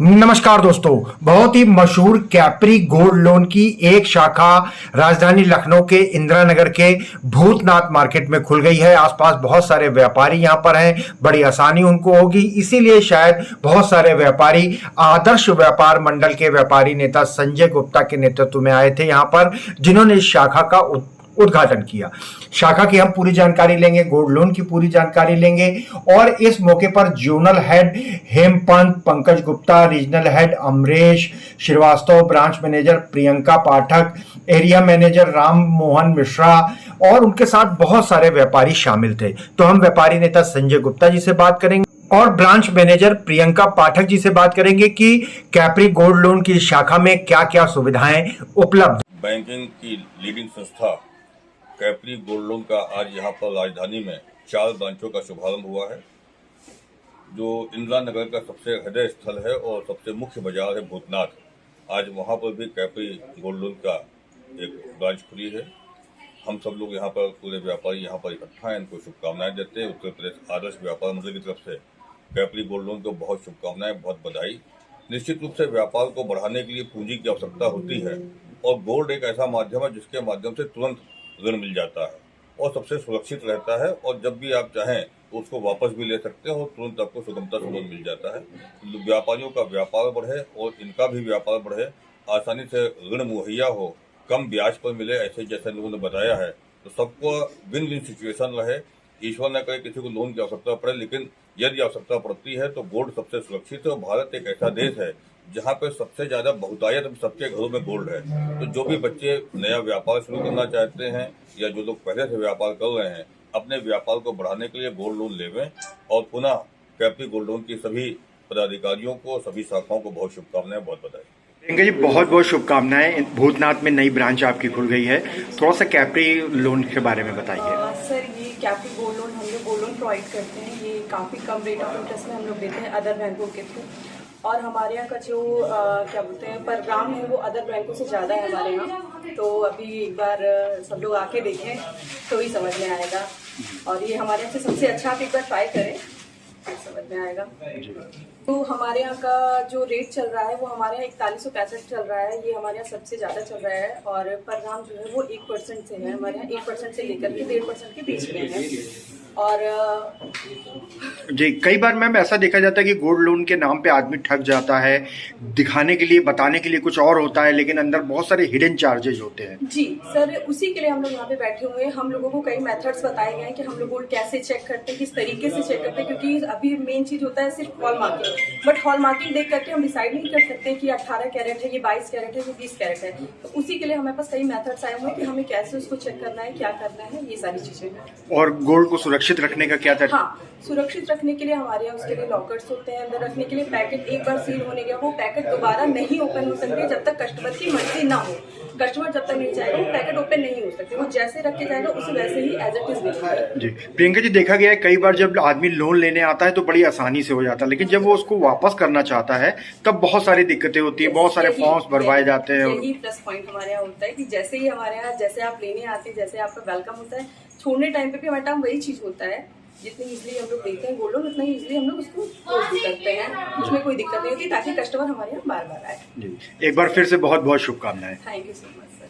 नमस्कार दोस्तों। बहुत ही मशहूर कैप्री गोल्ड लोन की एक शाखा राजधानी लखनऊ के इंदिरा नगर के भूतनाथ मार्केट में खुल गई है। आसपास बहुत सारे व्यापारी यहां पर हैं, बड़ी आसानी उनको होगी, इसीलिए शायद बहुत सारे व्यापारी आदर्श व्यापार मंडल के व्यापारी नेता संजय गुप्ता के नेतृत्व में आए थे यहां पर, जिन्होंने इस शाखा का उद्घाटन किया। शाखा की हम पूरी जानकारी लेंगे, गोल्ड लोन की पूरी जानकारी लेंगे और इस मौके पर zonal head Hempant Pankaj Gupta, regional head Amresh Srivastava, branch manager Priyanka Pathak, area manager Ram Mohan Mishra और उनके साथ बहुत सारे व्यापारी शामिल थे। तो हम व्यापारी नेता संजय गुप्ता जी से बात करेंगे और ब्रांच मैनेजर प्रियंका पाठक जी से बात करेंगे कि कैप्री गोल्ड लोन की शाखा में क्या क्या सुविधाएं उपलब्ध। बैंकिंग की लीडिंग संस्था कैप्री गोल्ड लोन का आज यहाँ पर राजधानी में 4 ब्रांचों का शुभारंभ हुआ है। जो इंदिरा नगर का सबसे हृदय स्थल है और सबसे मुख्य बाजार है भूतनाथ, आज वहाँ पर भी कैप्री गोल्ड लोन का एक ब्रांच खुली है। हम सब लोग यहाँ पर पूरे व्यापारी यहाँ पर इकट्ठा हैं, इनको शुभकामनाएं देते हैं। उत्तर प्रदेश आदर्श व्यापार मंडल की तरफ से कैप्री गोल्ड लोन को बहुत शुभकामनाएं, बहुत बधाई। निश्चित रूप से व्यापार को बढ़ाने के लिए पूंजी की आवश्यकता होती है और गोल्ड एक ऐसा माध्यम है जिसके माध्यम से तुरंत ऋण मिल जाता है और सबसे सुरक्षित रहता है और जब भी आप चाहें तो उसको वापस भी ले सकते हैं और तुरंत आपको सुगमता से लोन मिल जाता है। व्यापारियों का व्यापार बढ़े और इनका भी व्यापार बढ़े, आसानी से ऋण मुहैया हो, कम ब्याज पर मिले, ऐसे जैसे लोगों ने बताया है, तो सबको विन विन सिचुएशन रहे। ईश्वर न करे किसी को लोन की आवश्यकता पड़े, लेकिन यदि आवश्यकता पड़ती है तो गोल्ड सबसे सुरक्षित है। और भारत एक ऐसा देश है जहाँ पे सबसे ज्यादा बहुतायत सबके घरों में गोल्ड है। तो जो भी बच्चे नया व्यापार शुरू करना चाहते हैं या जो लोग पहले से व्यापार कर रहे हैं, अपने व्यापार को बढ़ाने के लिए गोल्ड लोन लेवें। और पुनः कैप्री गोल्ड लोन की सभी पदाधिकारियों को, सभी शाखाओं को बहुत शुभकामनाएं, बहुत बधाई। प्रियंका जी, बहुत बहुत शुभकामनाएं। भूतनाथ में नई ब्रांच आपकी खुल गई है, थोड़ा सा कैप्री लोन के बारे में बताइए। सर, ये कैप्री गोल्ड लोन हम लोग गोल्ड लोन प्रोवाइड करते हैं। ये काफ़ी कम रेट ऑफ इंटरेस्ट में हम लोग देते हैं अदर बैंकों के थ्रू। और हमारे यहाँ का जो क्या बोलते हैं प्रोग्राम है वो अदर बैंकों से ज़्यादा है हमारे यहाँ। तो अभी एक बार सब लोग आके देखें तो ही समझ में आएगा। और ये हमारे यहाँ से सबसे अच्छा, आप एक बार ट्राई करें फिर समझ में आएगा। तो हमारे यहाँ का जो रेट चल रहा है वो हमारे यहाँ 4165 चल रहा है। ये हमारे यहाँ सबसे ज़्यादा चल रहा है। और प्रोग्राम जो है वो 1% से है, हमारे यहाँ 1% से लेकर के 1.5% के बीच में है। और जी, कई बार मैम ऐसा देखा जाता है कि गोल्ड लोन के नाम पे आदमी ठग जाता है, दिखाने के लिए, बताने के लिए कुछ और होता है, लेकिन अंदर बहुत सारे हिडन चार्जेज होते हैं। जी सर, उसी के लिए हम लोग यहाँ पे बैठे हुए हैं। हम लोगों को कई मेथड्स बताए गए हैं कि हम लोग गोल्ड कैसे चेक करते हैं, किस तरीके से चेक करते हैं, क्योंकि अभी मेन चीज होता है सिर्फ hall marking. But hall marking देख करके हम डिसाइड नहीं कर सकते कि 18 कैरेट है, ये 22 कैरेट है, ये 20 कैरेट है। तो उसी के लिए हमारे पास कई मेथड्स आए हुए हैं कि हमें कैसे उसको चेक करना है, क्या करना है, ये सारी चीजें हैं। और गोल्ड को सुरक्षित रखने का क्या तरीका? हाँ, सुरक्षित रखने के लिए हमारे यहाँ उसके लिए लॉकर्स होते हैं। अंदर रखने के लिए पैकेट, एक बार सील होने गया वो पैकेट दोबारा नहीं ओपन हो सकते जब तक कस्टमर की मर्जी ना हो। कस्टमर जब तक नहीं चाहेगा वो पैकेट ओपन नहीं हो सकते। वो जैसे रख के जाएगा उसे वैसे ही एज इट इज मिलेगा। जी प्रियंका जी, देखा गया है कई बार जब आदमी लोन लेने आता है तो बड़ी आसानी से हो जाता है, लेकिन जब वो उसको वापस करना चाहता है तब बहुत सारी दिक्कतें होती है, बहुत सारे फॉर्म्स भरवाए जाते हैं। यही प्लस पॉइंट हमारे यहाँ होता है कि जैसे ही हमारे यहाँ, जैसे आप लेने आते हैं, जैसे आपका वेलकम होता है, छोड़ने टाइम पे भी हमारे टाइम वही चीज होता है। जितनी इजीली हम लोग देते हैं गोल्ड लोन, उतना ही इजीली हम लोग उसको क्लोज भी करते हैं। उसमें कोई दिक्कत नहीं होती, ताकि कस्टमर हमारे यहाँ बार बार आए। जी, एक बार फिर से बहुत बहुत शुभकामनाएं। Thank you so much sir.